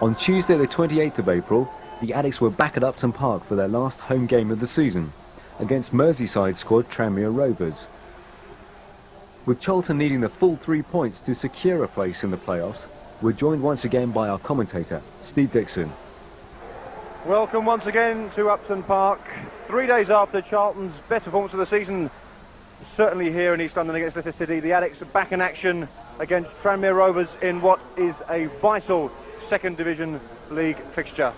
On Tuesday the 28th of April, the Addicts were back at Upton Park for their last home game of the season, against Merseyside squad Tranmere Rovers. With Charlton needing the full 3 points to secure a place in the playoffs, we're joined once again by our commentator, Steve Dixon. Welcome once again to Upton Park, 3 days after Charlton's best performance of the season, certainly here in East London against Leicester City. The Addicts are back in action against Tranmere Rovers in what is a vital second division league fixture.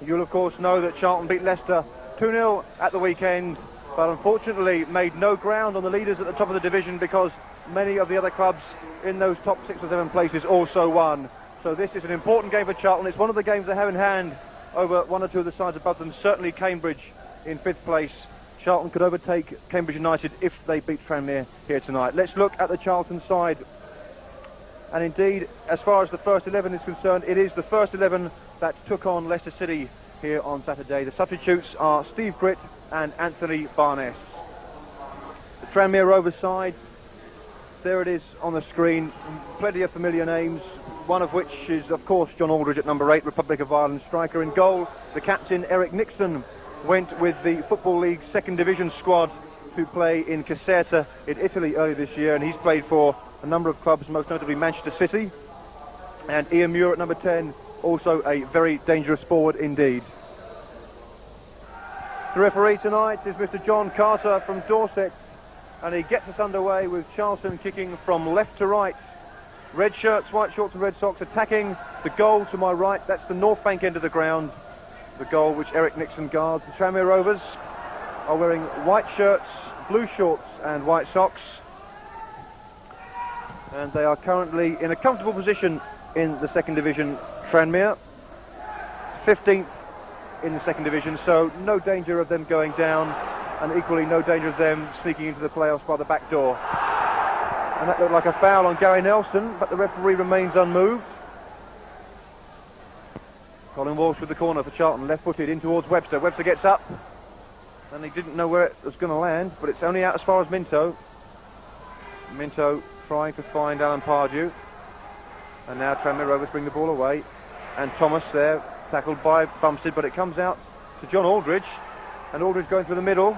You'll of course know that Charlton beat Leicester 2-0 at the weekend, but unfortunately made no ground on the leaders at the top of the division because many of the other clubs in those top 6 or 7 places also won. So this is an important game for Charlton. It's one of the games they have in hand over one or two of the sides above them, certainly Cambridge in 5th place. Charlton could overtake Cambridge United if they beat Tranmere here tonight. Let's look at the Charlton side. And indeed, as far as the first 11 is concerned, it is the first 11 that took on Leicester City here on Saturday. The substitutes are Steve Gritt and Anthony Barness. The Tranmere Rovers side, there it is on the screen, plenty of familiar names, one of which is of course John Aldridge at number 8, Republic of Ireland striker. In goal, the captain Eric Nixon went with the Football League second division squad to play in Caserta in Italy earlier this year, and he's played for a number of clubs, most notably Manchester City. And Ian Muir at number 10, also a very dangerous forward indeed. The referee tonight is Mr. John Carter from Dorset, and he gets us underway with Charlton kicking from left to right. Red shirts, white shorts and red socks attacking the goal to my right. That's the North Bank end of the ground, the goal which Eric Nixon guards. The Tranmere Rovers are wearing white shirts, blue shorts and white socks, and they are currently in a comfortable position in the second division. Tranmere 15th in the second division, so no danger of them going down, and equally no danger of them sneaking into the playoffs by the back door. And that looked like a foul on Gary Nelson, but the referee remains unmoved. Colin Walsh with the corner for Charlton, left-footed in towards Webster. Webster gets up, and he didn't know where it was going to land, but it's only out as far as Minto. Minto trying to find Alan Pardew, and now Tranmere Rovers bring the ball away, and Thomas there tackled by Bumstead, but it comes out to John Aldridge, and Aldridge going through the middle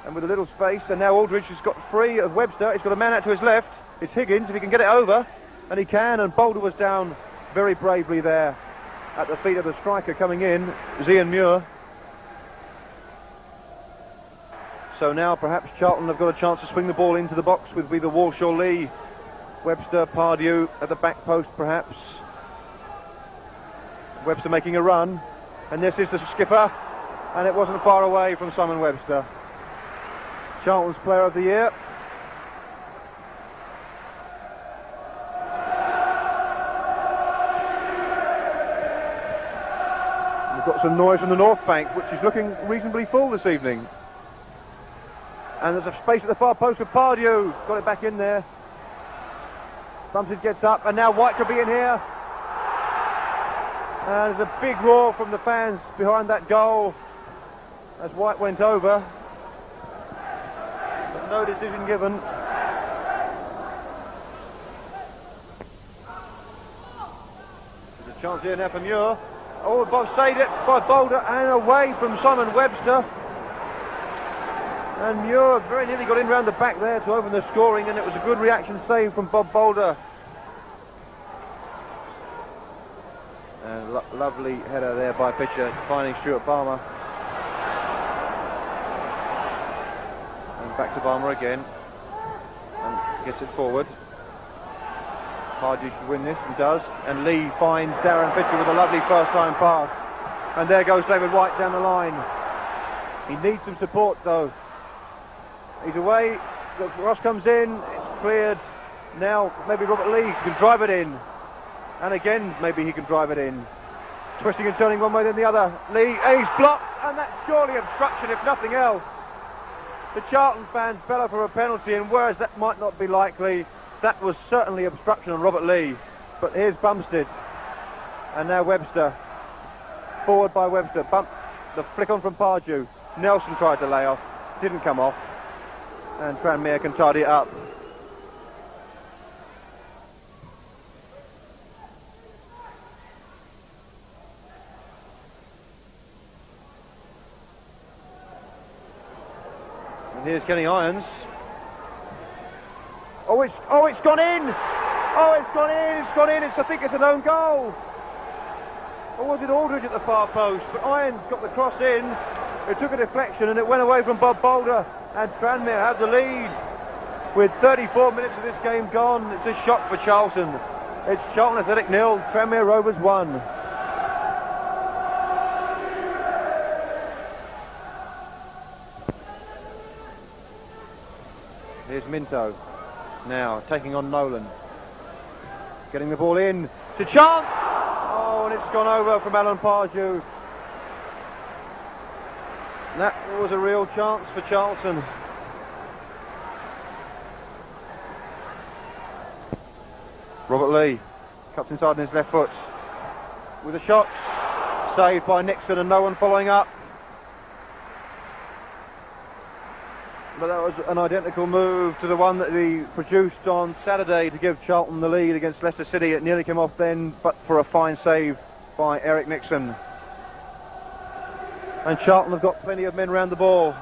and with a little space, and now Aldridge has got free of Webster. He's got a man out to his left. It's Higgins, if he can get it over, and he can, and Boulder was down very bravely there at the feet of the striker coming in, Ian Muir. So now perhaps Charlton have got a chance to swing the ball into the box with either Walsh or Lee. Webster, Pardew at the back post perhaps. Webster making a run, and this is the skipper, and it wasn't far away from Simon Webster. Charlton's player of the year. We've got some noise from the North Bank, which is looking reasonably full this evening. And there's a space at the far post for Pardew. Got it back in there. Bumstead gets up, and now Whyte could be in here. And there's a big roar from the fans behind that goal as Whyte went over. But no decision given. There's a chance here now for Muir. Oh, Bob saved it by Boulder and away from Simon Webster. And Muir very nearly got in round the back there to open the scoring, and it was a good reaction save from Bob Boulder. And lovely header there by Pitcher, finding Stuart Balmer. And back to Balmer again. And gets it forward. Pardew should win this, and does. And Lee finds Darren Pitcher with a lovely first-time pass. And there goes David Whyte down the line. He needs some support though. He's away, Ross comes in, it's cleared. Now maybe Robert Lee can drive it in. And again, maybe he can drive it in. Twisting and turning one way then the other. Lee, he's blocked, and that's surely obstruction if nothing else. The Charlton fans bellow for a penalty, and whereas that might not be likely, that was certainly obstruction on Robert Lee. But here's Bumstead. And now Webster. Forward by Webster. The flick on from Pardew. Nelson tried to lay off. Didn't come off. And Tranmere can tidy it up. And here's Kenny Irons. Oh, it's gone in! Oh, it's gone in! It's gone in! I think it's an own goal. Or was it Aldridge at the far post? But Irons got the cross in. It took a deflection and it went away from Bob Boulder. And Tranmere have the lead. With 34 minutes of this game gone, it's a shock for Charlton. It's Charlton Athletic 0, Tranmere Rovers 1. Here's Minto, now taking on Nolan. Getting the ball in to chance! Oh, and it's gone over from Alan Pardew. That was a real chance for Charlton. Robert Lee cuts inside on his left foot with a shot saved by Nixon and no one following up. But that was an identical move to the one that he produced on Saturday to give Charlton the lead against Leicester City. It nearly came off then, but for a fine save by Eric Nixon. And Charlton have got plenty of men round the ball.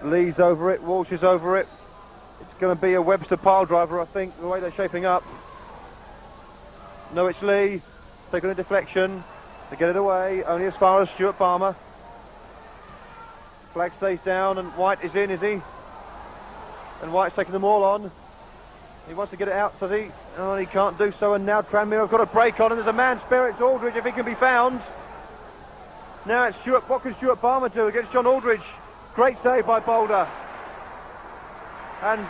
Lee's over it, Walsh is over it. It's going to be a Webster pile driver, I think, the way they're shaping up. No, it's Lee, taking a deflection. They get it away, only as far as Stuart Balmer. Flag stays down and Whyte is in, is he? And Whyte's taking them all on. He wants to get it out, does he? Oh, he can't do so, and now Tranmere have got a break on, and there's a man spare. It's Aldridge if he can be found. Now it's Stuart. What can Stuart Balmer do against John Aldridge? Great save by Boulder. And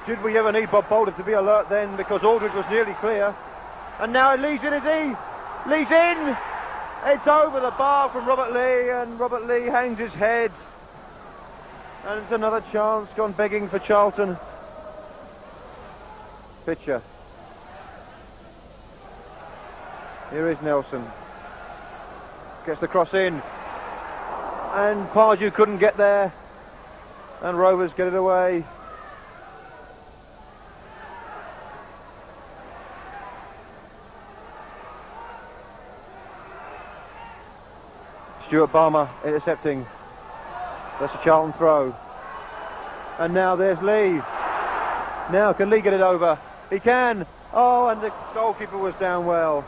did we ever need Bob Boulder to be alert then, because Aldridge was nearly clear. And now Lee's in, is he? Lee's in! It's over the bar from Robert Lee, and Robert Lee hangs his head. And it's another chance gone begging for Charlton. Pitcher. Here is Nelson. Gets the cross in. And Pardew couldn't get there. And Rovers get it away. Stuart Balmer intercepting. That's a Charlton throw. And now there's Lee. Now can Lee get it over? He can. Oh, and the goalkeeper was down well.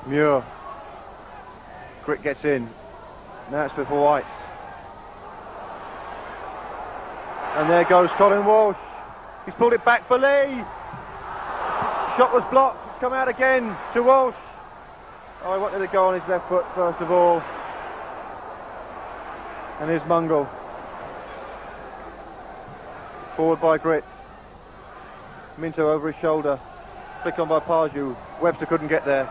Muir. Gritt gets in. Now it's for Whyte. And there goes Colin Walsh. He's pulled it back for Lee. Shot was blocked. It's come out again to Walsh. Oh, he wanted to go on his left foot first of all. And here's Mungall. Forward by Gritt. Minto over his shoulder. Flick on by Pardew. Webster couldn't get there.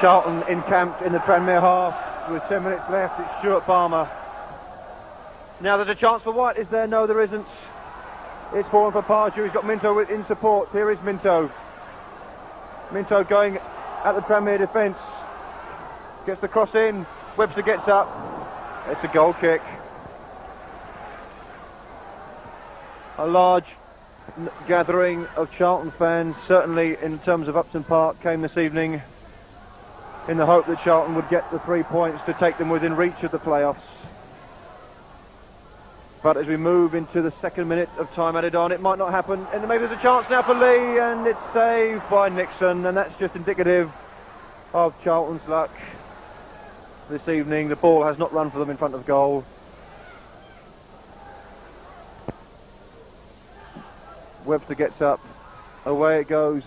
Charlton encamped in the Tranmere half with 10 minutes left. It's Stuart Balmer. Now there's a chance for Whyte. Is there? No, there isn't. It's forward for Pardew. He's got Minto in support. Here is Minto. Minto going at the Tranmere defence. Gets the cross in. Webster gets up. It's a goal kick. A large gathering of Charlton fans, certainly in terms of Upton Park, came this evening in the hope that Charlton would get the 3 points to take them within reach of the playoffs. But as we move into the second minute of time added on, it might not happen. And maybe there's a chance now for Lee, and it's saved by Nixon, and that's just indicative of Charlton's luck this evening. The ball has not run for them in front of goal. Webster gets up, away it goes.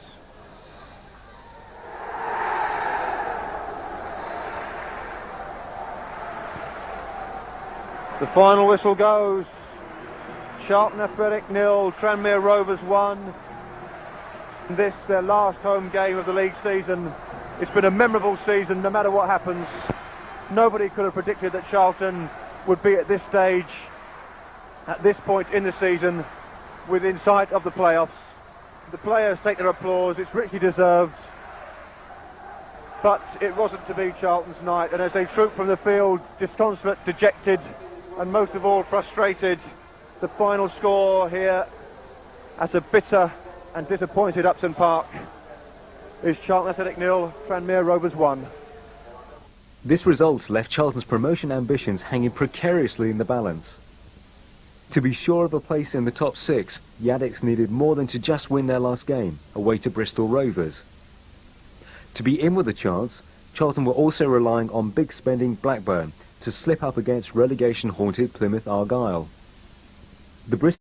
The final whistle goes. Charlton Athletic 0, Tranmere Rovers 1. This, their last home game of the league season. It's been a memorable season, no matter what happens. Nobody could have predicted that Charlton would be at this stage, at this point in the season, within sight of the playoffs. The players take their applause, it's richly deserved. But it wasn't to be Charlton's night, and as they troop from the field, disconsolate, dejected, and most of all frustrated, the final score here at a bitter and disappointed Upton Park is Charlton Athletic 0, Tranmere Rovers 1. This result left Charlton's promotion ambitions hanging precariously in the balance. To be sure of a place in the top 6, the Addicts needed more than to just win their last game, away to Bristol Rovers. To be in with a chance, Charlton were also relying on big spending Blackburn to slip up against relegation-haunted Plymouth Argyle. The Bristol